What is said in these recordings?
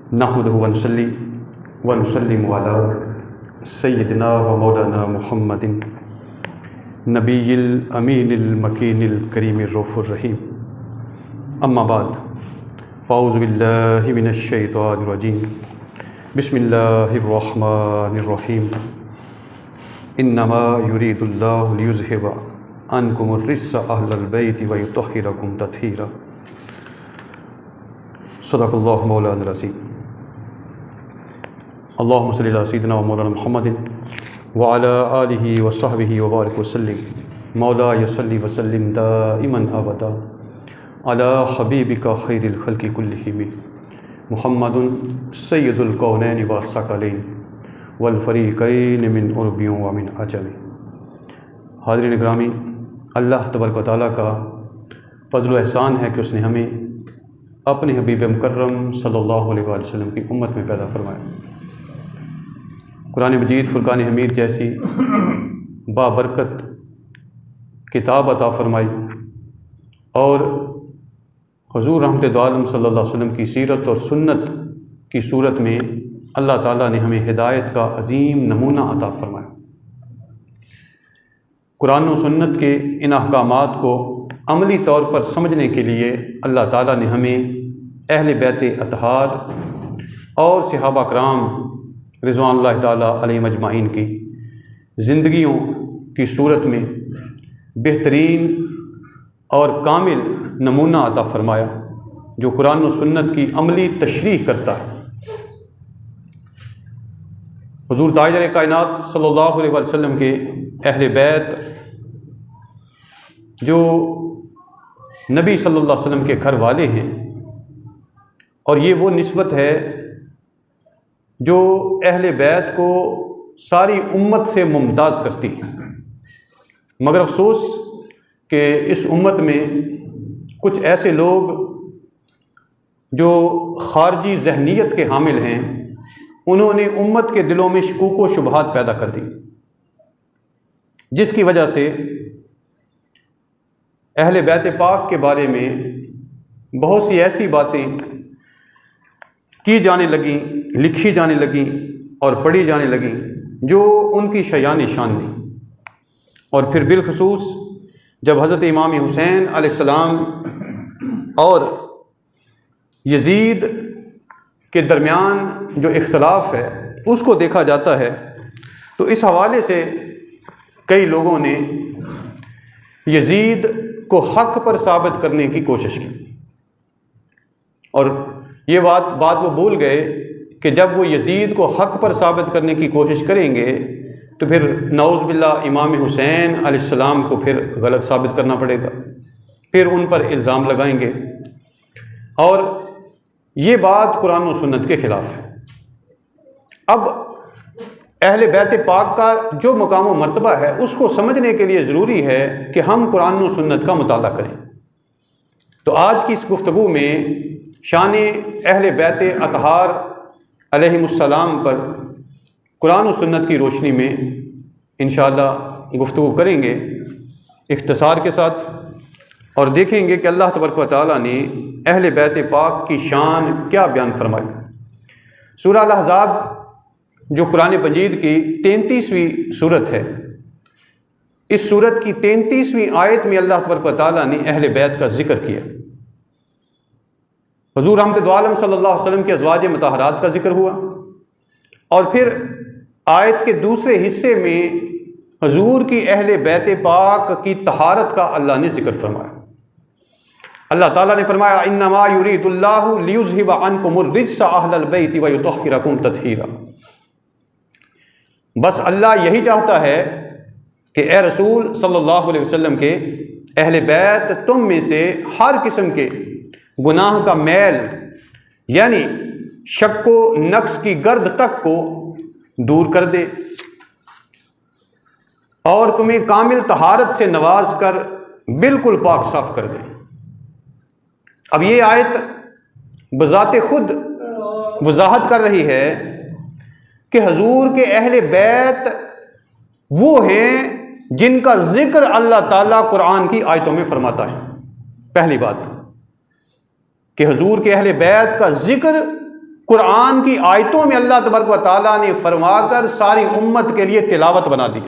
नहमदुहु व नसल्ली व नुसल्लिमु अला सय्यिदिना व मौलाना मुहम्मदिन नबील अमीनिल मकीनिल करीमिर रऊफुर रहीम। अम्मा बाद फ़ाऊज़ु बिल्लाहि मिनश शैतानिर रजीम। बिस्मिल्लाहिर रहमानिर रहीम। इन्नमा युरीदुल्लाहु लियुज़हिबा अन्कुमुर रिज्सा अहलल बैति व युतहिरकुम तत्हीरा। सदक़ल्लाहु मौलाना अज़ीम। अल्लाहुम्मा सल्लि अला सय्यिदिना व मौलाना मुहम्मदिन व अला आलिहि व सहबिहि व बारिक वसल्लिम। मौलाया सल्लि व सल्लिम दाइमन अबदा अला हबीबिका खैरिल खल्क़ि कुल्लिहिम मुहम्मदुन सय्यिदुल कौनैनि व सकलैन वल फ़रीक़ैन मिन उरबिय्य व मिन अजम। हाज़रीन ग्रामी, अल्लाह तबारक व तआला का फ़ज़्ल व एहसान है कि उसने हमें अपने हबीब मुकर्रम सल्लल्लाहु अलैहि वसल्लम की उम्मत में पैदा फरमाया। कुरान मजीद फ़ुरक़ान हमीद जैसी बाबरकत किताब अता फ़रमाई और हुज़ूर रहमत दो आलम सल्लल्लाहु अलैहि वसल्लम की सीरत और सुन्नत की सूरत में अल्लाह ताला ने हमें हिदायत का अज़ीम नमूना अता फ़रमाया। कुरान और सुन्नत के इन अहकामात को अमली तौर पर समझने के लिए अल्लाह ताला ने हमें अहले बैत अतहार और सहाबा कराम रिज़वानुल्लाहि ताला अलैहिम अजमाइन की ज़िंदगियों की सूरत में बेहतरीन और कामिल नमूना अता फ़रमाया जो कुरान और सुन्नत की अमली तशरीह करता है। हुज़ूर ताजर कायनात सल्लल्लाहु अलैहि वसल्लम के अहले बैत जो नबी सल्लल्लाहु अलैहि वसल्लम के घर वाले हैं, और ये वो निस्बत है जो अहले बैत को सारी उम्मत से मुमताज़ करती है। मगर अफसोस कि इस उम्मत में कुछ ऐसे लोग जो ख़ारजी ज़हनियत के हामिल हैं, उन्होंने उम्मत के दिलों में शकूक व शुबहात पैदा कर दी, जिसकी वजह से अहले बैत पाक के बारे में बहुत सी ऐसी बातें की जाने लगी, लिखी जाने लगी और पढ़ी जाने लगी जो उनकी शयान शान नहीं। और फिर बिलखसूस जब हज़रत इमाम हुसैन अलैहिस्सलाम और यजीद के दरमियान जो इख्तलाफ है उसको देखा जाता है, तो इस हवाले से कई लोगों ने यजीद को हक़ पर साबित करने की कोशिश की, और ये बात वो भूल गए कि जब वो यजीद को हक़ पर साबित करने की कोशिश करेंगे तो फिर नऊज़ बिल्लाह इमाम हुसैन अलैहिस्सलाम को फिर गलत साबित करना पड़ेगा, फिर उन पर इल्ज़ाम लगाएंगे, और ये बात कुरान और सुन्नत के ख़िलाफ़ है। अब अहले बैत पाक का जो मकाम व मर्तबा है उसको समझने के लिए ज़रूरी है कि हम कुरान और सुन्नत का मुताला करें। तो आज की इस गुफ्तगू में शान अहले बैत अतहार अलैहिमुस्सलाम पर कुरान और सुन्नत की रोशनी में इंशाअल्लाह गुफ्तगू करेंगे इख्तिसार के साथ, और देखेंगे कि अल्लाह तबारक व तआला ने अहले बैत पाक की शान क्या बयान फरमाई। सूरह अल-अहज़ाब जो कुरान मजीद की 33वीं सूरत है, इस सूरत की 33वीं आयत में अल्लाह तबारक व तआला ने अहले बैत का जिक्र किया। हुज़ूर रहमत दो आलम सल्लल्लाहु अलैहि वसल्लम के अज़वाज मुतहरात का जिक्र हुआ, और फिर आयत के दूसरे हिस्से में हुज़ूर की अहले बैत पाक की तहारत का अल्लाह ने जिक्र फरमाया। अल्लाह ताला ने फरमाया इन्नमा युरीदुल्लाहु लियुज़हिबा अन्कुमुर रिज्सा अहलल बैति व युतहिरकुम तत्हीरा। बस अल्लाह यही चाहता है कि ए रसूल सल्लल्लाहु अलैहि वसल्लम के अहले बैत तुम में से हर किस्म के गुनाह का मैल यानी शक व नक्स की गर्द तक को दूर कर दे और तुम्हें कामिल तहारत से नवाज कर बिल्कुल पाक साफ कर दे। अब ये आयत बज़ाते खुद वजाहत कर रही है कि हुज़ूर के अहले बैत वो हैं जिनका जिक्र अल्लाह ताला कुरान की आयतों में फरमाता है। पहली बात कि हुजूर के अहले बैत का जिक्र कुरान की आयतों में अल्लाह तबारक व तआला ने फरमाकर सारी उम्मत के लिए तिलावत बना दी।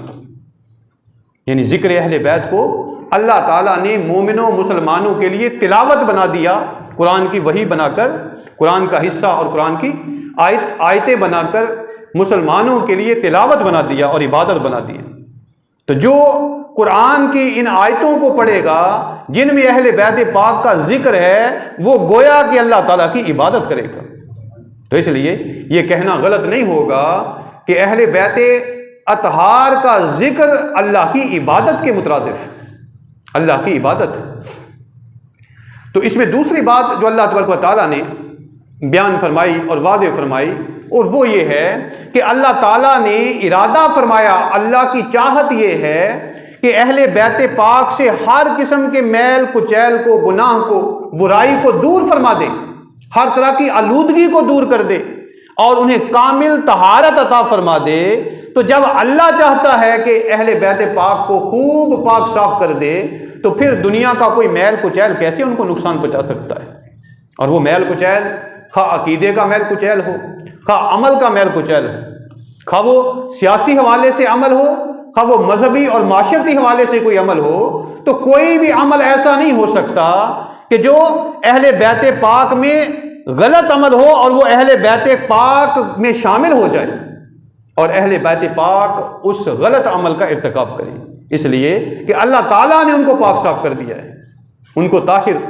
यानी जिक्र अहले बैत को अल्लाह ताला ने मोमिनों मुसलमानों के लिए तिलावत बना दिया, कुरान की वही बनाकर, कुरान का हिस्सा और कुरान की आयतें बनाकर मुसलमानों के लिए तिलावत बना दिया और इबादत बना दी। तो जो कुरान की इन आयतों को पढ़ेगा जिनमें अहले बैत पाक का जिक्र है, वो गोया कि अल्लाह ताला की इबादत करेगा। तो इसलिए ये कहना गलत नहीं होगा कि अहले बैत अतहार का जिक्र अल्लाह की इबादत के मुतरादिफ, अल्लाह की इबादत। तो इसमें दूसरी बात जो अल्लाह तबारक व तआला ने बयान फरमाई और वाज़ेह फरमाई, और वो ये है कि अल्लाह ताला ने इरादा फरमाया, अल्लाह की चाहत ये है कि अहले बैत पाक से हर किस्म के मैल कुचैल को, गुनाह को, बुराई को दूर फरमा दे, हर तरह की आलूदगी को दूर कर दे और उन्हें कामिल तहारत अता फरमा दे। तो जब अल्लाह चाहता है कि अहले बैत पाक को खूब पाक साफ कर दे, तो फिर दुनिया का कोई मैल कुचैल कैसे उनको नुकसान पहुंचा सकता है। और वो मैल कुचैल खा अकीदे का मैल कुचैल हो, खा अमल का मैल कुचैल हो, खा वो सियासी हवाले से अमल हो, खा वो मजहबी और माशरती हवाले से कोई अमल हो, तो कोई भी अमल ऐसा नहीं हो सकता कि जो अहले बैत पाक में गलत अमल हो और वो अहले बैत पाक में शामिल हो जाए और अहले बैत पाक उस गलत अमल का इर्तिकाब करें। इसलिए कि अल्लाह ताला ने उनको पाक साफ कर दिया है, उनको ताहिर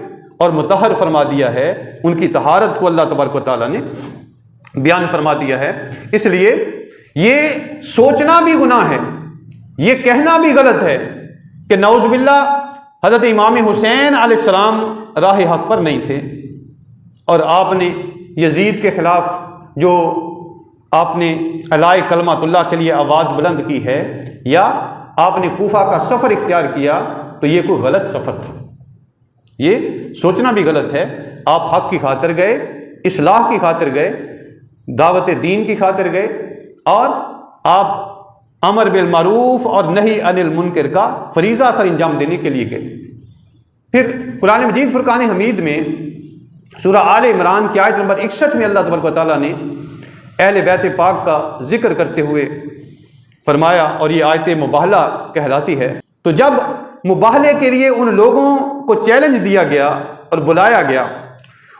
और मुतहर फरमा दिया है, उनकी तहारत को अल्लाह तबारक व तआला ने बयान फरमा दिया है। इसलिए ये सोचना भी गुनाह है, ये कहना भी गलत है कि नौजुबिल्लाह हज़रत इमाम हुसैन अलैहिस्सलाम राह हक पर नहीं थे और आपने यजीद के खिलाफ जो आपने अलाए कलमातुल्लाह के लिए आवाज़ बुलंद की है, या आपने कूफा का सफ़र इख्तियार किया, तो ये कोई गलत सफ़र था। ये सोचना भी गलत है। आप हक की खातिर गए, इस्लाह की खातिर गए, दावत दीन की खातिर गए और आप अमर बिल मारूफ और नही अनिल मुनकर का फरीज़ा सर अंजाम देने के लिए गए। फिर कुरान मजीद फुरकान हमीद में सूरह आल इमरान की आयत नंबर 61 में अल्लाह तबारक व तआला ने अहले बैत पाक का जिक्र करते हुए फरमाया, और ये आयत मुबाहला कहलाती है। तो जब मुबाहले के लिए उन लोगों को चैलेंज दिया गया और बुलाया गया,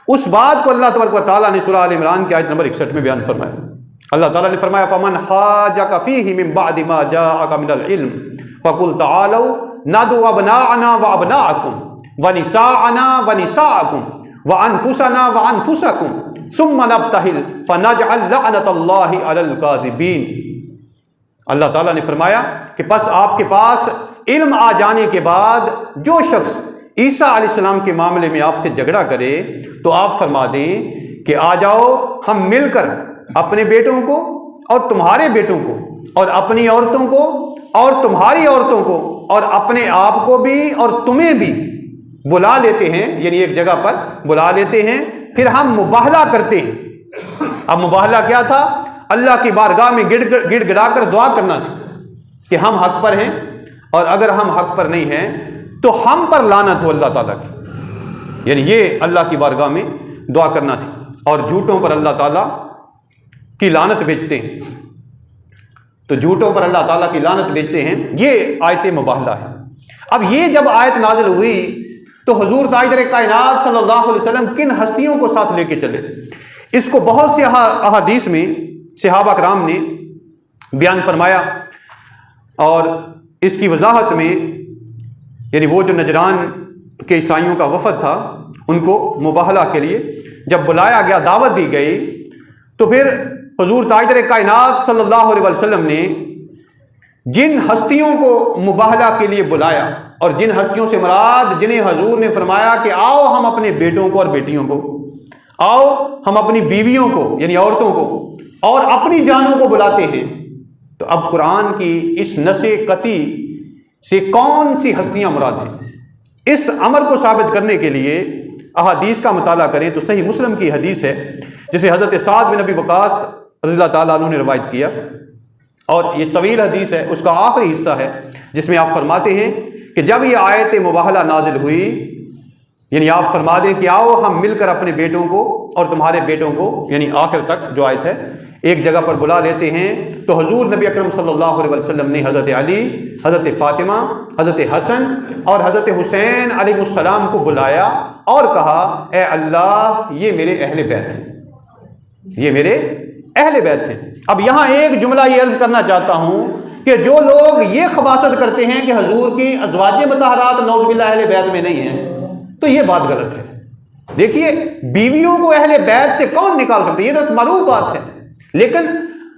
उस बात को अल्लाह तबारक व तआला ने सूरह आल इमरान की आयत नंबर 61 में बयान फरमाया। अल्लाह ताला ने फरमाया, फमन हाजका फीही मिन बादि मा जाअका मिनल इल्म फकुल तआलू नदउ अबनाअना व अबनाअकुम व निसाअना व निसाअकुम व अनफुसना व अनफुसकुम सुम्मा नब्तहिल फनजअल लअनतल्लाहि अलल काज़िबीन। अल्लाह ताला ने फरमाया कि बस आपके पास इल्म आ जाने के बाद जो शख्स ईसा अलैहिस्सलाम के मामले में आपसे झगड़ा करे, तो आप फरमा दें कि आ जाओ, हम मिलकर अपने बेटों को और तुम्हारे बेटों को और अपनी औरतों को और तुम्हारी औरतों को और अपने आप को भी और तुम्हें भी बुला लेते हैं, यानी एक जगह पर बुला लेते हैं, फिर हम मुबाहला करते हैं। अब मुबाहला क्या था? अल्लाह की बारगाह में गिड़गिड़ा कर दुआ करना था कि हम हक पर हैं, और अगर हम हक पर नहीं हैं तो हम पर लानत हो अल्लाह ताला की, यानी ये अल्लाह की बारगाह में दुआ करना थी। और झूठों पर अल्लाह ताला की लानत भेजते हैं, तो झूठों पर अल्लाह ताला की लानत भेजते हैं, ये आयत मुबाहला है। अब ये जब आयत नाजिल हुई तो हुजूर ताजदार कायनात सल्लल्लाहु अलैहि वसल्लम किन हस्तियों को साथ लेके चले, इसको बहुत से अहादीस में सहाबा कराम ने बयान फरमाया। और इसकी वजाहत में, यानी वो जो नजरान के ईसाइयों का वफद था, उनको मुबाहला के लिए जब बुलाया गया, दावत दी गई, तो फिर हुजूर ताजदार कायनात सल्लल्लाहु अलैहि वसल्लम ने जिन हस्तियों को मुबाहला के लिए बुलाया, और जिन हस्तियों से मुराद जिन्हें हुजूर ने फरमाया कि आओ हम अपने बेटों को और बेटियों को, आओ हम अपनी बीवियों को यानी औरतों को और अपनी जानों को बुलाते हैं, तो अब कुरान की इस नसे कती से कौन सी हस्तियां मुराद हैं? इस अमर को साबित करने के लिए अहादीस का मुताला करें तो सही मुस्लिम की हदीस है, जिसे हज़रत साद बिन अबी वक़ास रज़ियल्लाहु ताला अन्हु ने रवायत किया, और ये तवील हदीस है, उसका आखिरी हिस्सा है जिसमें आप फरमाते हैं कि जब ये आयत मुबाहला नाजिल हुई यानी आप फरमा दें कि आओ हम मिलकर अपने बेटों को और तुम्हारे बेटों को, यानी आखिर तक जो आयत है, एक जगह पर बुला लेते हैं। तो हुजूर नबी अकरम सल्लल्लाहु अलैहि वसल्लम ने हज़रत अली, हज़रत फ़ातिमा, हज़रत हसन और हज़रत हुसैन अलैहिस्सलाम को बुलाया और कहा, ए अल्लाह, ये मेरे अहले बैत हैं, ये मेरे अहले बैत हैं। अब यहाँ एक जुमला ये अर्ज करना चाहता हूँ कि जो लोग ये खबासत करते हैं कि हजूर की अज़वाज मतहरात नौज़ुबिल्लाह अहले बैत में नहीं है, तो ये बात गलत है। देखिए, बीवियों को अहले बैत से कौन निकाल सकते, ये तो एक मारूफ बात है। लेकिन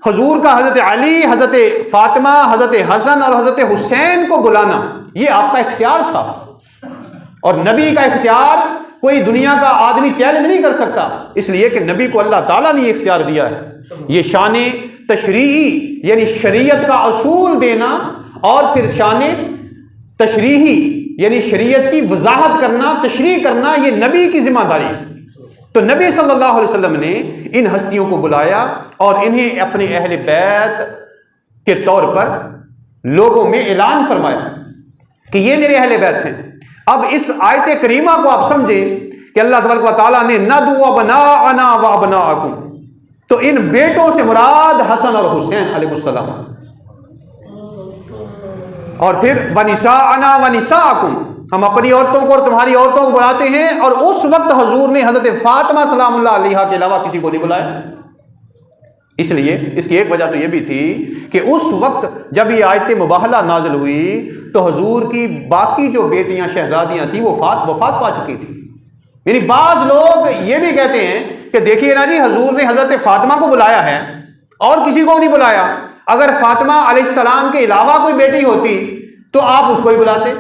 हजूर का हजरत अली, हजरत फातिमा, हजरत हसन और हजरत हुसैन को बुलाना, ये आपका इख्तियार था, और नबी का इख्तियार कोई दुनिया का आदमी चैलेंज नहीं कर सकता, इसलिए कि नबी को अल्लाह ताला ने ये इख्तियार दिया है। ये शान तशरीही यानी शरीयत का असूल देना, और फिर शान तशरीही यानी शरीयत की वजाहत करना, तशरीह करना, ये नबी की जिम्मेदारी है। तो नबी सल्लल्लाहु अलैहि वसल्लम ने इन हस्तियों को बुलाया और इन्हें अपने अहले बैत के तौर पर लोगों में ऐलान फरमाया कि ये मेरे अहले बैत हैं। अब इस आयत करीमा को आप समझें कि अल्लाह तबारक व तआला ने नदु अबनाअना व अबनाअकुम, तो इन बेटों से मुराद हसन और हुसैन अलैहिस्सलाम, और फिर वनिसाअना वनिसाअकुम, हम अपनी औरतों को और तुम्हारी औरतों को बुलाते हैं। और उस वक्त हुजूर ने हजरत फातिमा सलामुल्लाह अलैहा के अलावा किसी को नहीं बुलाया। इसलिए इसकी एक वजह तो यह भी थी कि उस वक्त जब ये आयत मुबाहला नाजिल हुई तो हुजूर की बाकी जो बेटियां शहजादियां थी वो वफात पा चुकी थी। यानी बाज लोग ये भी कहते हैं कि देखिए ना जी, हुजूर ने हजरत फातिमा को बुलाया है और किसी को नहीं बुलाया। अगर फातिमा अलैहिस्सलाम के अलावा कोई बेटी होती तो आप उसको ही बुलाते।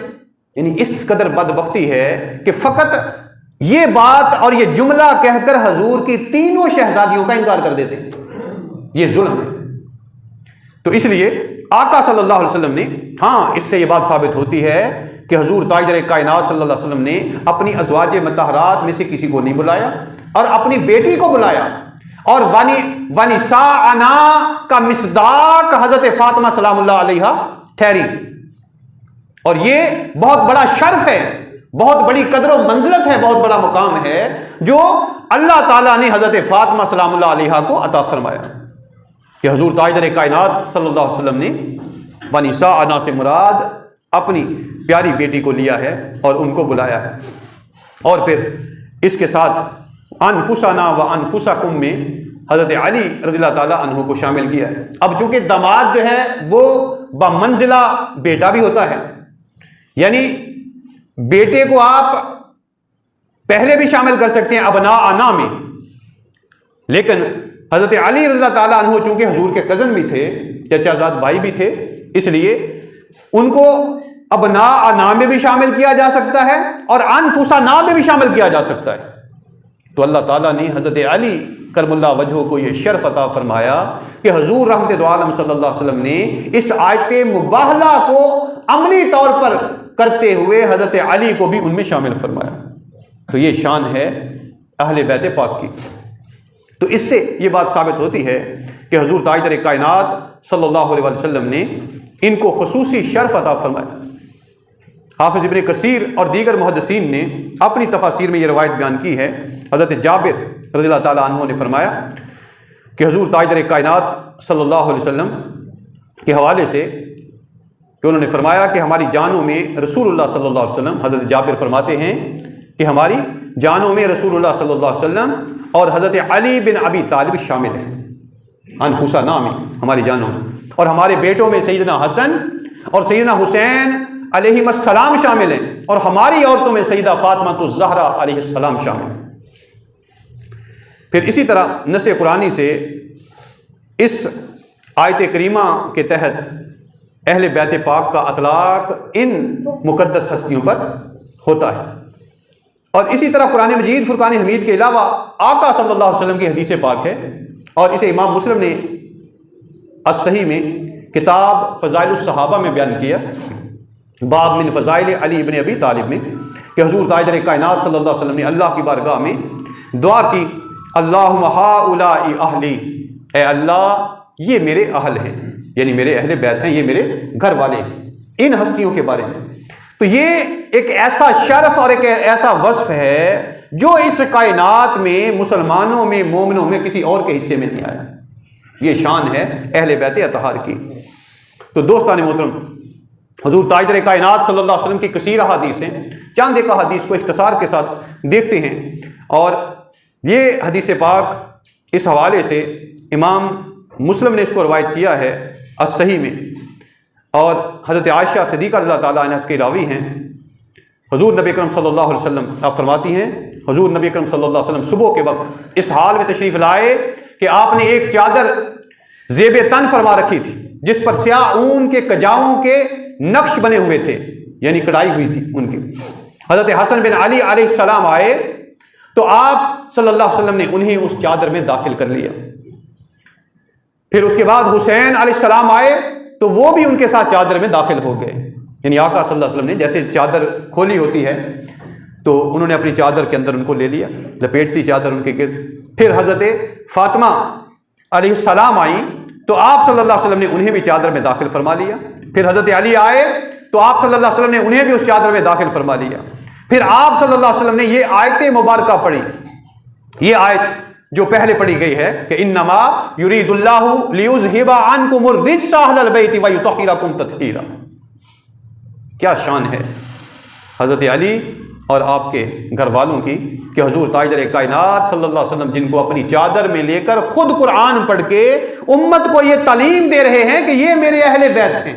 यानी इस कदर बदबख्ती है कि फकत ये बात और ये जुमला कहकर हुजूर की तीनों शहजादियों का इनकार कर देते हैं। ये जुल्म है। तो इसलिए आका सल्लल्लाहु अलैहि वसल्लम ने, हाँ, इससे ये बात साबित होती है कि हुजूर ताजदार कायनात सल्लल्लाहु अलैहि वसल्लम ने अपनी अज़वाज मतहरात में से किसी को नहीं बुलाया और अपनी बेटी को बुलाया। और वनिसाअना का मिसदाक हजरत फातिमा सलामुल्लाह अलैहा ठहरी। और ये बहुत बड़ा शर्फ है, बहुत बड़ी कदर व मंजिलत है, बहुत बड़ा मुकाम है जो अल्लाह ताला ने हजरत फातिमा सलामुल्लाह अलैहा को अता फरमाया कि हुजूर ताजदार कायनात सल्लल्लाहु अलैहि वसल्लम ने वनिसाअना से मुराद अपनी प्यारी बेटी को लिया है और उनको बुलाया है। और फिर इसके साथ अनफुसना व अनफुसकुम में हजरत अली रज़ियल्लाहु ताला अन्हु को शामिल किया है। अब चूंकि दामाद जो है वो बमंजिला बेटा भी होता है, यानी बेटे को आप पहले भी शामिल कर सकते हैं अबना आना में, लेकिन हजरत अली रज़ियल्लाहु ताला अन्हु चूंकि हुजूर के कज़न भी थे, चचाजाद भाई भी थे, इसलिए उनको अबना आना में भी शामिल किया जा सकता है और अनफुसना में भी शामिल किया जा सकता है। तो अल्लाह ताला ने हजरत अली करमुल्लाह वजह को यह शर्फ अता फरमाया कि हुजूर रहमत दो आलम सल्लल्लाहु अलैहि वसल्लम ने इस आयत मुबाहला को अमली तौर पर करते हुए हजरत अली को भी उनमें शामिल फरमाया। तो ये शान है अहले बैत पाक की। तो इससे ये बात साबित होती है कि हुजूर ताजदार कायनात सल्लल्लाहु अलैहि वसल्लम ने इनको खुसूसी शर्फ अता फरमाया। हाफिज इब्न कसीर और दीगर मुहद्दिसीन ने अपनी तफासीर में यह रवायत बयान की है। हज़रत जाबिर रज़ियल्लाहु ताला अन्हु ने फरमाया कि हुजूर ताजदार कायनात सल्लल्लाहु अलैहि वसल्लम के हवाले से कि उन्होंने फरमाया कि हमारी जानों में रसूलुल्लाह सल्लल्लाहु अलैहि वसल्लम, हज़रत जाबिर फरमाते हैं कि हमारी जानों में रसूलुल्लाह सल्लल्लाहु अलैहि वसल्लम और हज़रत अली बिन अबी तालिब शामिल हैं। अनफुसना में हमारी जानों में, और हमारे बेटों में सैयदना हसन और सैयदना हुसैन अलैहिस्सलाम शामिल हैं, और हमारी औरतों में सैयदा फातिमा तो ज़हरा अलैहिस्सलाम शामिल हैं। फिर इसी तरह नस्स कुरानी से इस आयत करीमा के तहत अहले बैत पाक का अतलाक इन मुकद्दस हस्तियों पर होता है। और इसी तरह कुरान मजीद फुरकान हमीद के अलावा आका सल्लल्लाहु अलैहि वसल्लम की हदीस पाक है, और इसे इमाम मुस्लिम ने अस-सही में किताब फ़ज़ाइलुस सहाबा में बयान किया, बाब मिन फ़ज़ाइल अली इब्न अबी तालिब में, कि हुजूर ताजदार कायनात सल्लल्लाहु अलैहि वसल्लम ने अल्लाह की बारगाह में दुआ की, अल्लाहुम्मा हाउलाई अहली, ए अल्लाह ये मेरे अहल हैं, यानी मेरे अहले बैत हैं, ये मेरे घर वाले हैं, इन हस्तियों के बारे में। तो ये एक ऐसा शर्फ और एक ऐसा वस्फ है जो इस कायनात में मुसलमानों में, मोमिनों में किसी और के हिस्से में नहीं आया। ये शान है अहले बैत अतहार की। तो दोस्तान मोहतरम, हुजूर ताजदार कायनात सल्लल्लाहु अलैहि वसल्लम की कसीर हदीस हैं, चंद एक हदीस को इख्तिसार के साथ देखते हैं। और ये हदीस पाक इस हवाले से इमाम मुस्लिम ने इसको रवायत किया है as-सही में, और हज़रत आयशा सिद्दीक़ा रज़ियल्लाहु ताला अन्हा इसके रावी हैं। हुजूर नबी अकरम सल्लल्लाहु अलैहि वसल्लम आप फरमाती हैं, हुजूर नबी अकरम सल्लल्लाहु अलैहि वसल्लम सुबह के वक्त इस हाल में तशरीफ़ लाए कि आपने एक चादर ज़ेब तन फरमा रखी थी जिस पर स्याह ऊन के कजाओं के नक्श बने हुए थे, यानी कढ़ाई हुई थी उनकी। हज़रत हसन बिन अली अलैहिस्सलाम आए तो आप सल्लल्लाहु अलैहि वसल्लम ने उन्हें उस चादर में दाखिल कर लिया। फिर उसके बाद हुसैन अलैहिस्सलाम आए तो वो भी उनके साथ चादर में दाखिल हो गए। यानी आका सल्लल्लाहु अलैहि वसल्लम ने जैसे चादर खोली होती है तो उन्होंने अपनी चादर के अंदर उनको ले लिया, लपेटती चादर उनके गिर्द। फिर हज़रत फातिमा अलैहिस्सलाम आई तो आप सल्लल्लाहु अलैहि वसल्लम ने उन्हें भी चादर में दाखिल फरमा लिया। फिर हज़रत अली आए तो आप सल्लल्लाहु अलैहि वसल्लम ने उन्हें भी उस चादर में दाखिल फरमा लिया। फिर आप सल्लल्लाहु अलैहि वसल्लम ने ये आयत मुबारका पढ़ी, ये आयत जो पहले पढ़ी गई है कि इन्नमा युरीदुल्लाहु लियुज़हिबा अन्कुमुर रिज्सा अहलल बैति व युतहिरकुम तत्हीरा। क्या शान है हज़रत अली और आपके घर वालों की कि हुजूर ताजदार कायनात सल्लल्लाहु अलैहि वसल्लम जिनको अपनी चादर में लेकर खुद कुरान पढ़ के उम्मत को ये तालीम दे रहे हैं कि ये मेरे अहले बैत हैं।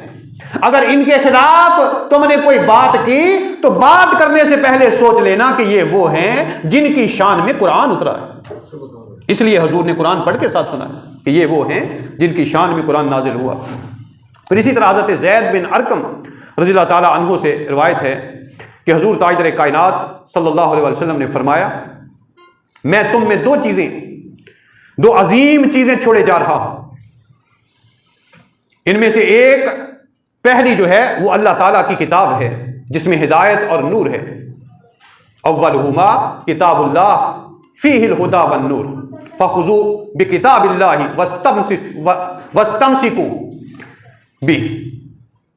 अगर इनके खिलाफ तुमने कोई बात की तो बात करने से पहले सोच लेना कि ये वो हैं जिनकी शान में कुरान उतरा है। इसलिए हुजूर ने कुरान पढ़ के साथ सुना कि ये वो हैं जिनकी शान में कुरान नाजिल हुआ। फिर इसी तरह हज़रत ज़ैद बिन अरकम रज़ियल्लाहु ताला अन्हु से रिवायत है कि हुजूर ताजदार कायनात सल्लल्लाहु अलैहि वसल्लम ने फरमाया, मैं तुम में दो चीज़ें, दो अजीम चीज़ें छोड़े जा रहा हूं। इनमें से एक पहली जो है वो अल्लाह ताला की किताब है जिसमें हिदायत और नूर है। अव्वलुहुमा किताबुल्लाह फीहिल हुदा वन नूर फखुज़ू बिकिताबिल्लाहि वस्तमसिकू बी।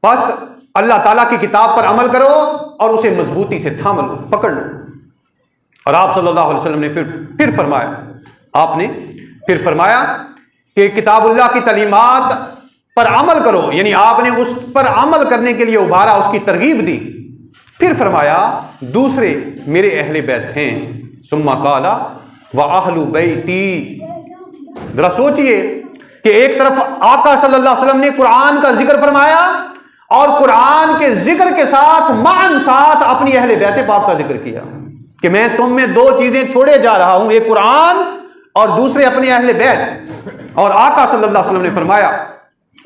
बस अल्लाह ताला की किताब पर अमल करो और उसे मजबूती से थाम लो, पकड़ लो। और आप सल्लल्लाहु अलैहि वसल्लम ने फिर फरमाया, आपने फिर फरमाया कि किताबुल्लाह की तालीमात पर अमल करो, यानी आपने उस पर अमल करने के लिए उभारा, उसकी तरगीब दी। फिर फरमाया दूसरे मेरे अहले बैत हैं। सुम्मा काला व अहलु बैती। जरा सोचिए कि एक तरफ आका सल्लल्लाहु अलैहि वसल्लम ने कुरान का जिक्र फरमाया और कुरान के जिक्र के साथ मान साथ अपनी अहले बैत पाक का जिक्र किया कि मैं तुम में दो चीजें छोड़े जा रहा हूं, एक कुरान और दूसरे अपने अहले बैत। और आका सल्लल्लाहु अलैहि वसल्लम ने फरमाया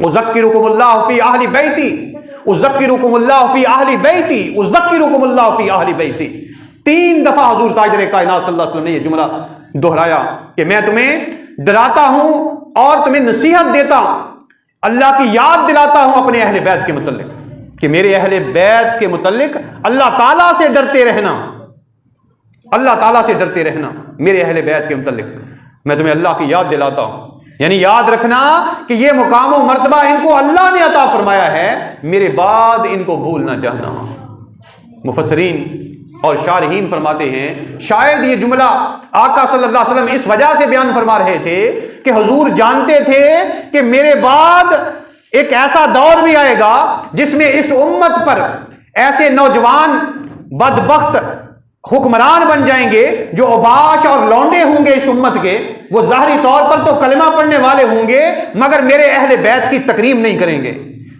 उज़क्किरुकुमुल्लाहु फी अहली बैती, उज़क्किरुकुमुल्लाहु फी अहली बैती, उज़क्किरुकुमुल्लाहु फी अहली बैती। 3 दफा हुजूर ताजदार कायनात सल्लल्लाहु अलैहि वसल्लम ने यह जुमला दोहराया कि मैं तुम्हें डराता हूं और तुम्हें नसीहत देता हूं, अल्लाह की याद दिलाता हूं अपने अहले बैत के मुतल्लिक कि मेरे अहले बैत के मुतल्लिक अल्लाह ताला से डरते रहना, अल्लाह ताला से डरते रहना। मेरे अहले बैत के मुतल्लिक मैं तुम्हें अल्लाह की याद दिलाता हूं, यानी याद रखना कि ये मुकाम और मर्तबा इनको अल्लाह ने अता फरमाया है, मेरे बाद इनको भूल ना जाना। मुफस्सिरीन और शारहीन फरमाते हैं शायद ये जुमला आका सल्लल्लाहु अलैहि वसल्लम इस वजह से बयान फरमा रहे थे कि हुजूर जानते थे कि मेरे बाद एक ऐसा दौर भी आएगा जिसमें इस उम्मत पर ऐसे नौजवान बदबख्त हुक्मरान बन जाएंगे जो अबाश और लौंडे होंगे इस उम्मत के। वो ज़ाहिरी तौर पर तो कलमा पढ़ने वाले होंगे मगर मेरे अहले बैत की तकरीम नहीं करेंगे,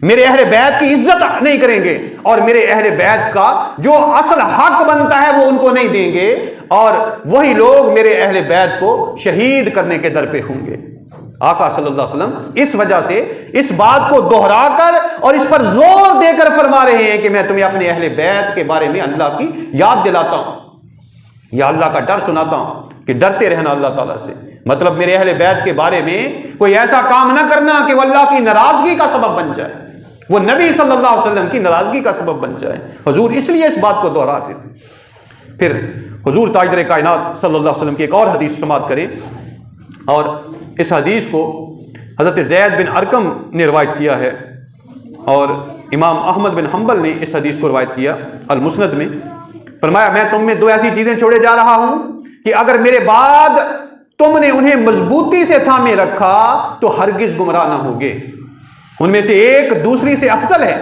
मेरे अहले बैत की इज्जत नहीं करेंगे और मेरे अहले बैत का जो असल हक बनता है वो उनको नहीं देंगे, और वही लोग मेरे अहले बैत को शहीद करने के दर पे होंगे। आका सल्लल्लाहु अलैहि वसल्लम इस वजह से इस बात को दोहराकर और इस पर जोर देकर फरमा रहे हैं कि मैं तुम्हें अपने अहले बैत के बारे में अल्लाह की याद दिलाता हूं या अल्लाह का डर सुनाता हूं कि डरते रहना अल्लाह ताला से। मतलब मेरे अहले बैत के बारे में कोई ऐसा काम ना करना कि वो अल्लाह की नाराजगी का सबब बन जाए, वो नबी सल्लल्लाहु अलैहि वसल्लम की नाराजगी का सबब बन जाए। हुजूर इसलिए इस बात को दोहराते हैं। फिर हुजूर ताजदार कायनात सल्लल्लाहु अलैहि वसल्लम की एक और हदीस समाअत करें, और इस हदीस को हज़रत ज़ैद बिन अरकम ने रिवायत किया है और इमाम अहमद बिन हम्बल ने इस हदीस को रवायत किया अल-मुस्नद में। फरमाया, मैं तुम में दो ऐसी चीज़ें छोड़े जा रहा हूं कि अगर मेरे बाद तुमने उन्हें मजबूती से थामे रखा तो हरगिज गुमराह ना होगे। उनमें से एक दूसरी से अफजल है।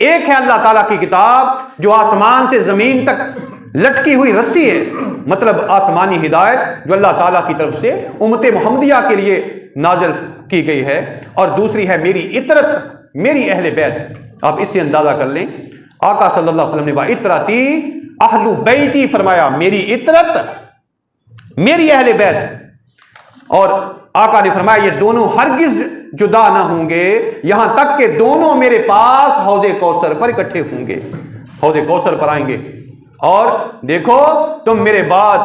एक है अल्लाह ताला की किताब जो आसमान से ज़मीन तक लटकी हुई रस्सी है, मतलब आसमानी हिदायत जो अल्लाह ताला की तरफ से उम्मत मुहम्मदिया के लिए नाज़िल की गई है। और दूसरी है मेरी इतरत, मेरी अहले बैत। आप इससे अंदाज़ा कर लें, आका सल्लल्लाहु अलैहि वसल्लम ने वा इतरती अहलु बैती फरमाया, मेरी इतरत मेरी अहले बैत। और आका ने फरमाया ये दोनों हरगिज जुदा ना होंगे यहां तक कि दोनों मेरे पास हौज़े कौसर पर इकट्ठे होंगे, हौज़े कौसर पर आएंगे। और देखो तुम मेरे बाद,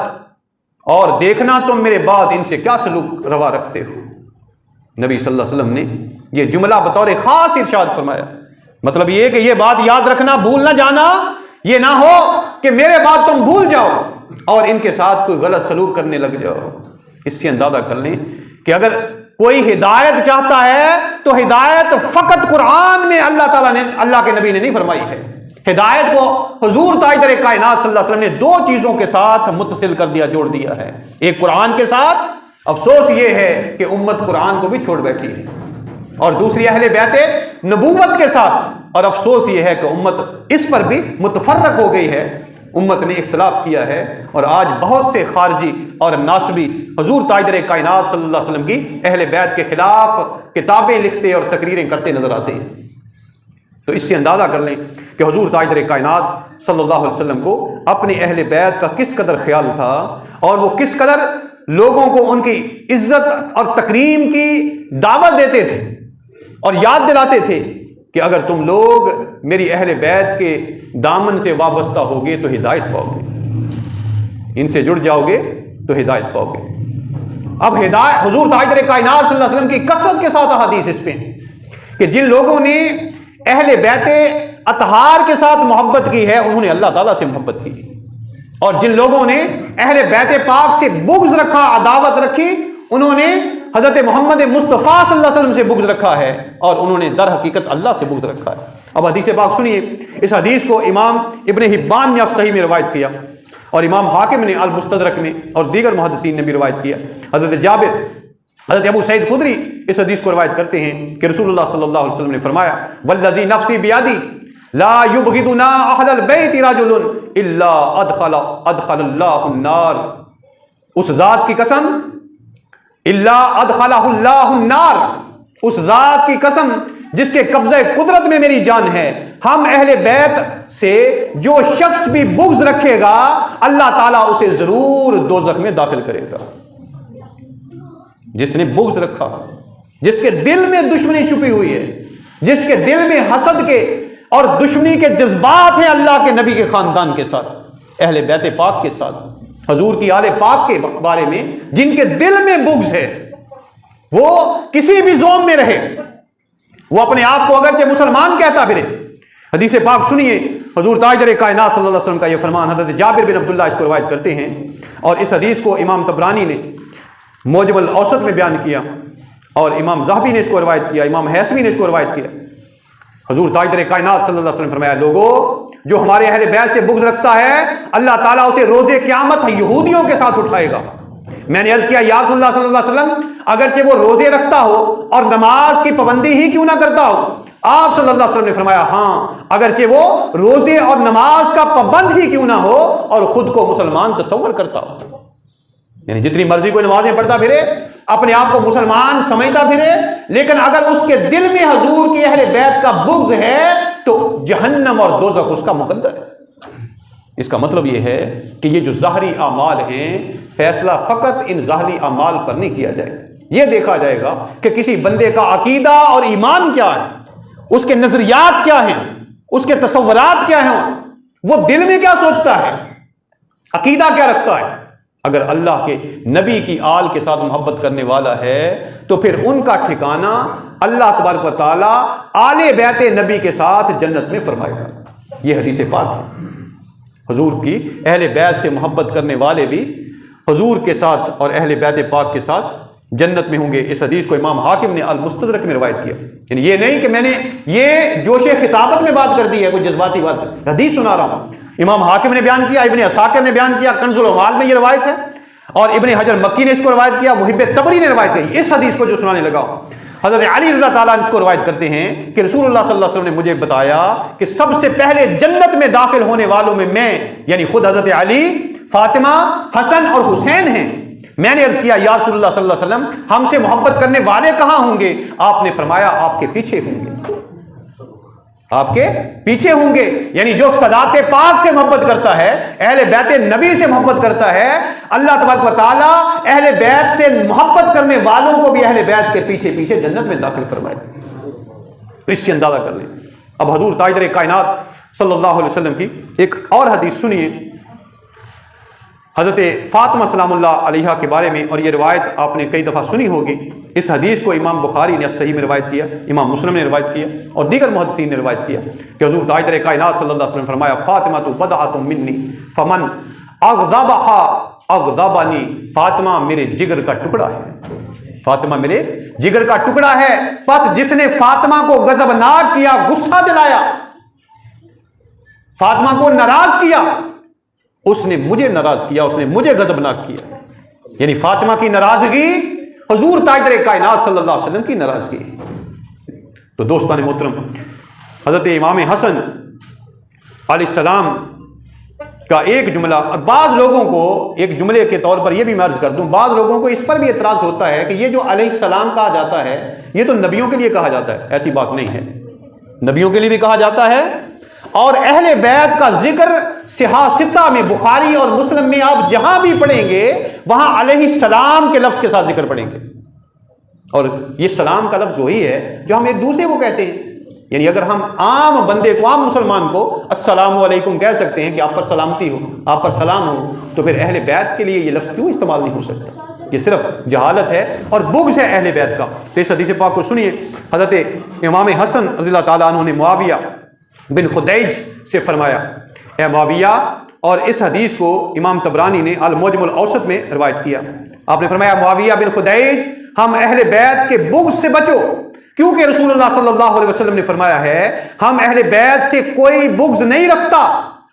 और देखना तुम मेरे बाद इनसे क्या सलूक रवा रखते हो। नबी सल्लल्लाहु अलैहि वसल्लम ने यह जुमला बतौर खास इरशाद फरमाया। मतलब ये कि ये बात याद रखना, भूल ना जाना, ये ना हो कि मेरे बाद तुम भूल जाओ और इनके साथ कोई गलत सलूक करने लग जाओ। इससे अंदाजा कर लें कि अगर कोई हिदायत चाहता है तो हिदायत फकत कुरान में अल्लाह ताला ने, अल्लाह के नबी ने नहीं फरमाई है। हिदायत को हुजूर ताजदार कायनात सल्लल्लाहु अलैहि वसल्लम ने दो चीजों के साथ मुत्तसिल कर दिया, जोड़ दिया है। एक कुरान के साथ, अफसोस यह है कि उम्मत कुरान को भी छोड़ बैठी है, और दूसरी अहले बैते नबूवत के साथ, और अफसोस यह है कि उम्मत इस पर भी मुतफर्रक हो गई है। उम्मत ने इख्तलाफ किया है और आज बहुत से खारजी और नासबी हुजूर ताजदार कायनात सल्लल्लाहु अलैहि वसल्लम की अहले बैत के खिलाफ किताबें लिखते और तकरीरें करते नजर आते हैं। तो इससे अंदाज़ा कर लें कि हुजूर ताजदार कायनात सल्लल्लाहु अलैहि वसल्लम को अपने अहले बैत का किस कदर ख्याल था और वो किस कदर लोगों को उनकी इज्जत और तकरीम की दावत देते थे और याद दिलाते थे कि अगर तुम लोग मेरी अहले बैत के दामन से वाबस्ता होगे तो हिदायत पाओगे, इनसे जुड़ जाओगे तो हिदायत पाओगे। अब हिदायत हुजूर ताजदार कायनात सल्लल्लाहु अलैहि वसल्लम की कसरत के साथ हदीस इस पे कि जिन लोगों ने अहले बैते अतहार के साथ मोहब्बत की है उन्होंने अल्लाह ताला से मोहब्बत की, और जिन लोगों ने अहले बैते पाक से बुग़्ज़ रखा, अदावत रखी, उन्होंने हज़रत मोहम्मद मुस्तफ़ा सल्लल्लाहु अलैहि वसल्लम से बुग़्ज़ रखा है और उन्होंने दर हकीकत अल्लाह से बुग़्ज़ रखा है। अब हदीस पाक सुनिए। इस हदीस को इमाम इब्न हिब्बान ने सही में रवायत किया और इमाम हाकिम ने अल मुस्तदरक में और दीगर मुहद्दिसीन ने भी रवायत किया। हज़रत जाबिर, हज़रत अबू सईद खुदरी इस हदीस को रवायत करते हैं कि रसूलुल्लाह सल्लल्लाहु अलैहि वसल्लम ने फरमाया, वल्लज़ी नफ़्सी बियदी ला युबग़िदुना अहलल बैति रजुलुन इल्ला अदख़लल्लाहु अन्नार। उस ज़ात की कसम, इल्ला अदख़लहुल्लाहु अन्नार, उस ज़ात की कसम जिसके कब्ज़े कुदरत में मेरी जान है, हम अहले बैत से जो शख्स भी बुग़्ज़ रखेगा अल्लाह ताला उसे जरूर दोज़ख में दाखिल करेगा। जिसने बुग़्ज़ रखा, जिसके दिल में दुश्मनी छुपी हुई है, जिसके दिल में हसद के और दुश्मनी के जज्बात हैं अल्लाह के नबी के खानदान के साथ, अहले बैत पाक के साथ, हजूर की आले पाक के बारे में जिनके दिल में बुग़्ज़ है, वो किसी भी ज़ौम में रहे, वो अपने आप को अगरचे मुसलमान कहता फिरे। हदीस पाक सुनिए, हुजूर ताजदार कायनात सल्लल्लाहु अलैहि वसल्लम का यह फरमान, हज़रत जाबिर बिन अब्दुल्लाह इसको रवायत करते हैं और इस हदीस को इमाम तबरानी ने मौजमुल औसत में बयान किया और इमाम ज़हबी ने इसको रवायत किया, इमाम हैसमी ने इसको रवायत किया। हुजूर ताजदार कायनात सल्लल्लाहु अलैहि वसल्लम ने फरमाया, लोगों जो हमारे अहले बैत से बुग़्ज़ रखता है अल्लाह ताला उसे रोज़े क़यामत यहूदियों के साथ उठाएगा। मैंने अर्ज़ किया, या रसूलुल्लाह सल्लल्लाहु अलैहि वसल्लम, अगरचे वो रोजे रखता हो और नमाज की पाबंदी ही क्यों ना करता हो? आप सल्लल्लाहु अलैहि वसल्लम ने फरमाया, हाँ, अगरचे वो रोजे और नमाज का पाबंद ही क्यों ना हो और खुद को मुसलमान तसव्वुर करता हो, यानी जितनी मर्जी कोई नमाजें पढ़ता फिरे, अपने आप को मुसलमान समझता फिरे, लेकिन अगर उसके दिल में हुजूर की अहले बैत का बुग़्ज़ है तो जहन्नम और दोज़ख उसका मुकद्दर है। इसका मतलब यह है कि ये जो ज़ाहरी आमाल हैं, फैसला फ़कत इन ज़ाहरी आमाल पर नहीं किया जाएगा। यह देखा जाएगा कि किसी बंदे का अकीदा और ईमान क्या है, उसके नज़रियात क्या हैं, उसके तसव्वुरात क्या हैं, वो दिल में क्या सोचता है, अकीदा क्या रखता है। अगर अल्लाह के नबी की आल के साथ मोहब्बत करने वाला है तो फिर उनका ठिकाना अल्लाह तबारक व तआला आले बैत नबी के साथ जन्नत में फरमाएगा। यह हदीस पाक है। हुजूर की अहले बैत से मोहब्बत करने वाले भी हुजूर के साथ और अहले बैत पाक के साथ जन्नत में होंगे। इस हदीस को इमाम हाकिम ने अल मुस्तदरक में रवायत किया। यानी ये नहीं कि मैंने ये जोशे खिताबत में बात कर दी है, कोई जज्बाती बात, हदीस सुना रहा हूं। इमाम हाकिम ने बयान किया, इब्ने असाकिर ने बयान किया, कंजुल अमाल में ये रवायत है, और इब्ने हजर मक्की ने इसको रवायत किया, मुहिब तबरी ने रवायत की। इस हदीस को जो सुनाने लगा, हजरत अली रज़ियल्लाहु ताला अन्हु इसको रवायत करते हैं कि रसूलुल्लाह सल्लल्लाहु अलैहि वसल्लम ने मुझे बताया कि सबसे पहले जन्नत में दाखिल होने वालों में मैं, यानी खुद हजरत अली, फातिमा, हसन और हुसैन हैं। मैंने अर्ज किया, या रसूलुल्लाह सल्लल्लाहु अलैहि वसल्लम, हमसे मोहब्बत करने वाले कहां होंगे? आपने फरमाया, आपके पीछे होंगे, आपके पीछे होंगे। यानी जो सदाते पाक से मोहब्बत करता है, अहले बैत नबी से मोहब्बत करता है, अल्लाह तबारक व तआला अहले बैत से मोहब्बत करने वालों को भी अहले बैत के पीछे पीछे जन्नत में दाखिल फरमाए। तो इससे अंदाजा कर लें। अब हुजूर ताजदार कायनात सल्लल्लाहु अलैहि वसल्लम की एक और हदीस सुनिए, हज़रत फ़ातिमा सलामुल्लाह अलैहा के बारे में, और ये रिवायत आपने कई दफ़ा सुनी होगी। इस हदीस को इमाम बुखारी ने सही में रिवायत किया, इमाम मुस्लिम ने रिवायत किया, और दीगर मुहद्दिसीन ने रिवायत किया कि हुज़ूर ताजदार कायनात सल्लल्लाहु अलैहि वसल्लम फरमाया, फ़ातिमा तो बदअतुम मिन्नी फमन अग़ज़बहा अग़ज़बनी, फ़ातिमा मेरे जिगर का टुकड़ा है, फ़ातिमा मेरे जिगर का टुकड़ा है। बस जिसने फ़ातिमा को गज़बनाक किया, गुस्सा दिलाया, फ़ातिमा को नाराज किया, उसने मुझे नाराज किया, उसने मुझे गजबनाक किया। यानी फातिमा की नाराजगी हुजूर ताजदार कायनात सल्लल्लाहु अलैहि वसल्लम की नाराजगी। तो दोस्तान मोहतरम, हजरत इमाम हसन अलैहिस्सलाम का एक जुमला, और बाज़ लोगों को एक जुमले के तौर पर यह भी मैं अर्ज कर दूं, बाज़ लोगों को इस पर भी एतराज़ होता है कि ये जो अलैहिस्सलाम कहा जाता है, ये तो नबियों के लिए कहा जाता है। ऐसी बात नहीं है, नबियों के लिए भी कहा जाता है, और अहले बैत का जिक्र सिहा में, बुखारी और मुस्लिम में आप जहां भी पढ़ेंगे वहां अलैहिस्सलाम के लफ्ज के साथ जिक्र पढ़ेंगे। और ये सलाम का लफ्ज वही है जो हम एक दूसरे को कहते हैं। यानी अगर हम आम बंदे को, आम मुसलमान को अस्सलामु अलैकुम कह सकते हैं कि आप पर सलामती हो, आप पर सलाम हो, तो फिर अहले बैत के लिए ये लफ्ज क्यों इस्तेमाल नहीं हो सकता? ये सिर्फ जहालत है और बुग़्ज़ है अहले बैत का। तो इस हदीस पाक को सुनिए, हज़रत इमाम हसन रज़ियल्लाहु ताला अन्हु ने मुआविया बिन खुदैज से फरमाया, ए मुआविया, और इस हदीस को इमाम तबरानी ने अल मुअज्जमुल औसत में रिवायत किया। आपने फरमाया, मुआविया बिन खुदैज, हम अहले बैत के बुग़्ज़ से बचो, क्योंकि रसूलुल्लाह सल्लल्लाहु अलैहि वसल्लम ने फरमाया है, हम अहले बैत से कोई बुग़्ज़ नहीं रखता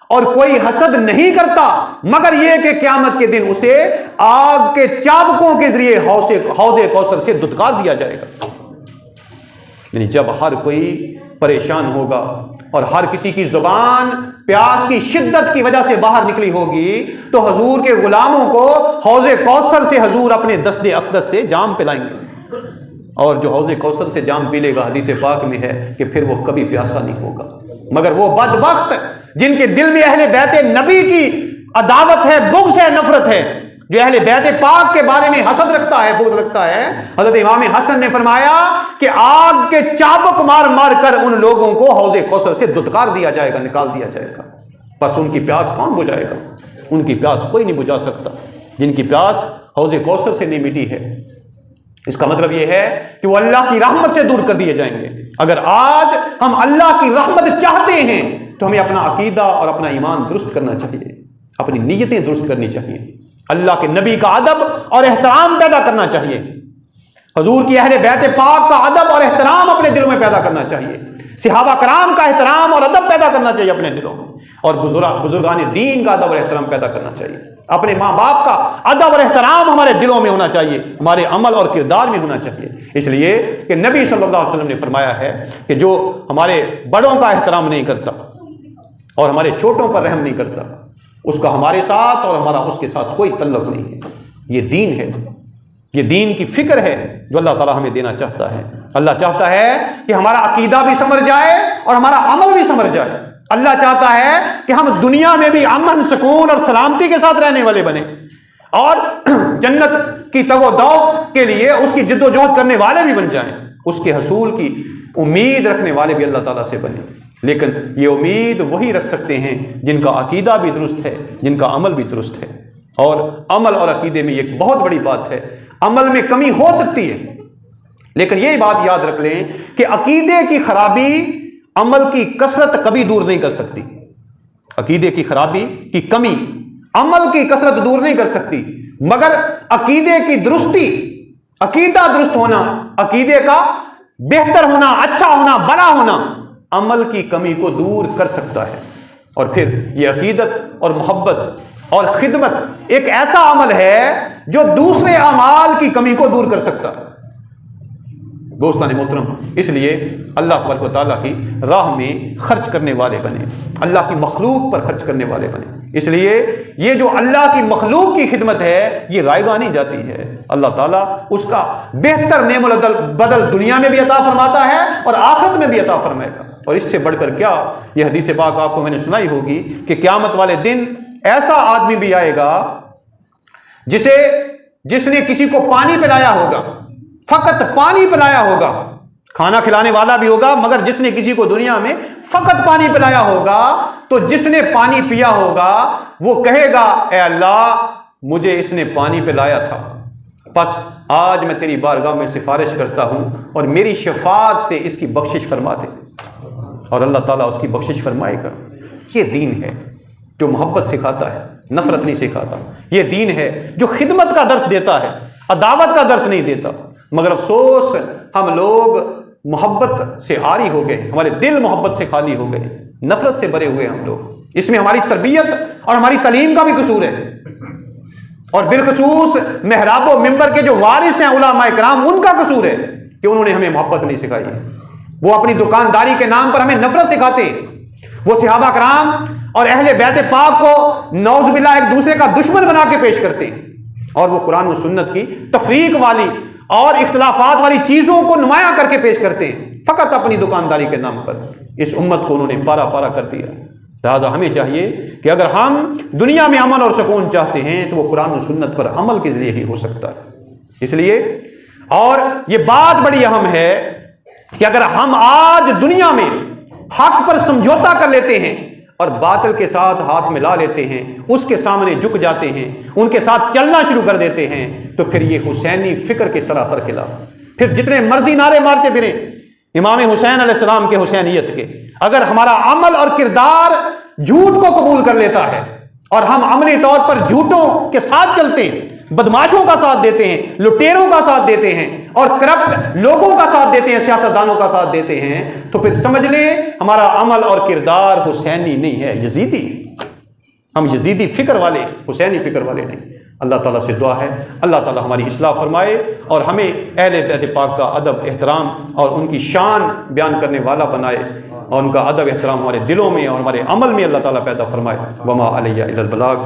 और कोई हसद नहीं करता, मगर यह कि क़यामत के दिन उसे आग के चाबकों के जरिए हौज़े कौसर से दुत्कार दिया जाएगा। यानी जब हर कोई परेशान होगा और हर किसी की जुबान प्यास की शिद्दत की वजह से बाहर निकली होगी, तो हजूर के गुलामों को हौज़े कौसर से हजूर अपने दस्ते अक़दस से जाम पिलाएंगे, और जो हौज़े कौसर से जाम पी लेगा, हदीस पाक में है कि फिर वो कभी प्यासा नहीं होगा। मगर वो बदबख्त जिनके दिल में अहले बैत नबी की अदावत है, बुग़्ज़ है, नफरत है, जो अहले बैत पाक के बारे में हसद रखता है, बुग़्ज़ रखता है, हज़रत इमाम हसन ने फरमाया कि आग के चाबुक मार मार कर उन लोगों को हौज़े कौसर से दुत्कार दिया जाएगा, निकाल दिया जाएगा। बस उनकी प्यास कौन बुझाएगा? उनकी प्यास कोई नहीं बुझा सकता, जिनकी प्यास हौज़े कौसर से नहीं मिटी है। इसका मतलब यह है कि वो अल्लाह की रहमत से दूर कर दिए जाएंगे। अगर आज हम अल्लाह की रहमत चाहते हैं तो हमें अपना अकीदा और अपना ईमान दुरुस्त करना चाहिए, अपनी नीयतें दुरुस्त करनी चाहिए, अल्लाह के नबी का अदब और एहतराम पैदा करना चाहिए, हजूर की अहले बैत पाक का अदब और एहतराम अपने दिलों में पैदा करना चाहिए, सहाबा कराम का एहतराम और अदब पैदा करना चाहिए अपने दिलों में, और बुजुर्गान दीन का अदब और एहतराम पैदा करना चाहिए। अपने माँ बाप का अदब और एहतराम हमारे दिलों में होना चाहिए, हमारे अमल और किरदार में होना चाहिए। इसलिए कि नबी सल्लल्लाहु अलैहि वसल्लम ने फरमाया है कि जो हमारे बड़ों का एहतराम नहीं करता और हमारे छोटों पर रहम नहीं करता, उसका हमारे साथ और हमारा उसके साथ कोई तल्लुक नहीं है। ये दीन है, ये दीन की फिक्र है जो अल्लाह ताला हमें देना चाहता है। अल्लाह चाहता है कि हमारा अकीदा भी समझ जाए और हमारा अमल भी समझ जाए। अल्लाह चाहता है कि हम दुनिया में भी अमन, सुकून और सलामती के साथ रहने वाले बने, और जन्नत की तगो-दौ के लिए उसकी जिद्दोजहद करने वाले भी बन जाएं, उसके हसूल की उम्मीद रखने वाले भी अल्लाह ताला से बने। लेकिन ये उम्मीद वही रख सकते हैं जिनका अकीदा भी दुरुस्त है, जिनका अमल भी दुरुस्त है। और अमल और अकीदे में एक बहुत बड़ी बात है, अमल में कमी हो सकती है, लेकिन यही बात याद रख लें कि अकीदे की खराबी अमल की कसरत कभी दूर नहीं कर सकती। अकीदे की खराबी की कमी अमल की कसरत दूर नहीं कर सकती, मगर अकीदे की दुरुस्ती अकीदा दुरुस्त होना, अकीदे का बेहतर होना, अच्छा होना, बड़ा होना अमल की कमी को दूर कर सकता है। और फिर ये अकीदत और मोहब्बत और खिदमत एक ऐसा अमल है जो दूसरे अमाल की कमी को दूर कर सकता है। दोस्तान मोहतरम, इसलिए अल्लाह तबारक व तआला की राह में खर्च करने वाले बने, अल्लाह की मखलूक पर खर्च करने वाले बने। इसलिए ये जो अल्लाह की मखलूक की खिदमत है ये रायगा नहीं जाती है। अल्लाह ताला उसका बेहतर नेमल बदल दुनिया में भी अता फरमाता है और आखिरत में भी अता फरमाएगा। और इससे बढ़कर क्या, यह हदीस पाक आपको मैंने सुनाई होगी कि क़यामत वाले दिन ऐसा आदमी भी आएगा जिसने किसी को पानी पिलाया होगा, फकत पानी पिलाया होगा, खाना खिलाने वाला भी होगा, मगर जिसने किसी को दुनिया में फकत पानी पिलाया होगा, तो जिसने पानी पिया होगा वो कहेगा, ए अल्लाह मुझे इसने पानी पिलाया था, बस आज मैं तेरी बारगाह में सिफारिश करता हूं और मेरी शफाअत से इसकी बख्शिश फरमा दे। और अल्लाह ताला उसकी बख्शिश फरमाएगा। ये दीन है जो मोहब्बत सिखाता है, नफरत नहीं सिखाता। ये दीन है जो खिदमत का दर्स देता है, अदावत का दर्स नहीं देता। मगर अफसोस हम लोग मोहब्बत से आरी हो गए, हमारे दिल मोहब्बत से खाली हो गए, नफरत से भरे हुए हम लोग। इसमें हमारी तरबियत और हमारी तालीम का भी कसूर है। और बिलखसूस मेहराब व मिंबर के जो वारिस हैं उलमा इकराम, उनका कसूर है कि उन्होंने हमें मोहब्बत नहीं सिखाई है। वो अपनी दुकानदारी के नाम पर हमें नफरत सिखाते हैं। वो सहाबा कराम और अहले बैत पाक को नौज़ुबिल्लाह एक दूसरे का दुश्मन बना के पेश करते हैं और वो कुरान व सुन्नत की तफरीक वाली और इख्तिलाफात वाली चीजों को नुमाया करके पेश करते हैं, फकत अपनी दुकानदारी के नाम पर। इस उम्मत को उन्होंने पारा पारा कर दिया। लिहाजा हमें चाहिए कि अगर हम दुनिया में अमन और सुकून चाहते हैं तो वो कुरान और सुन्नत पर अमल के जरिए ही हो सकता है। इसलिए और ये बात बड़ी अहम है कि अगर हम आज दुनिया में हक पर समझौता कर लेते हैं और बातिल के साथ हाथ मिला लेते हैं, उसके सामने झुक जाते हैं, उनके साथ चलना शुरू कर देते हैं, तो फिर ये हुसैनी फिक्र के सरासर खिलाफ, फिर जितने मर्जी नारे मारते फिरे इमाम हुसैन अलैहिस्सलाम के हुसैनियत के, अगर हमारा अमल और किरदार झूठ को कबूल कर लेता है और हम अमली तौर पर झूठों के साथ चलते हैं, बदमाशों का साथ देते हैं, लुटेरों का साथ देते हैं और करप्ट लोगों का साथ देते हैं, सियासतदानों का साथ देते हैं, तो फिर समझ लें हमारा अमल और किरदार हुसैनी नहीं है, यजीदी। हम यजीदी फिक्र वाले, हुसैनी फिक्र वाले नहीं। अल्लाह ताला से दुआ है अल्लाह ताला हमारी इस्लाह फरमाए और हमें अहले बैत पाक का अदब एहतराम और उनकी शान बयान करने वाला बनाए और उनका अदब एहतराम हमारे दिलों में और हमारे अमल में अल्लाह ताला पैदा फरमाए। वमा अलैया इल्लल बलाग।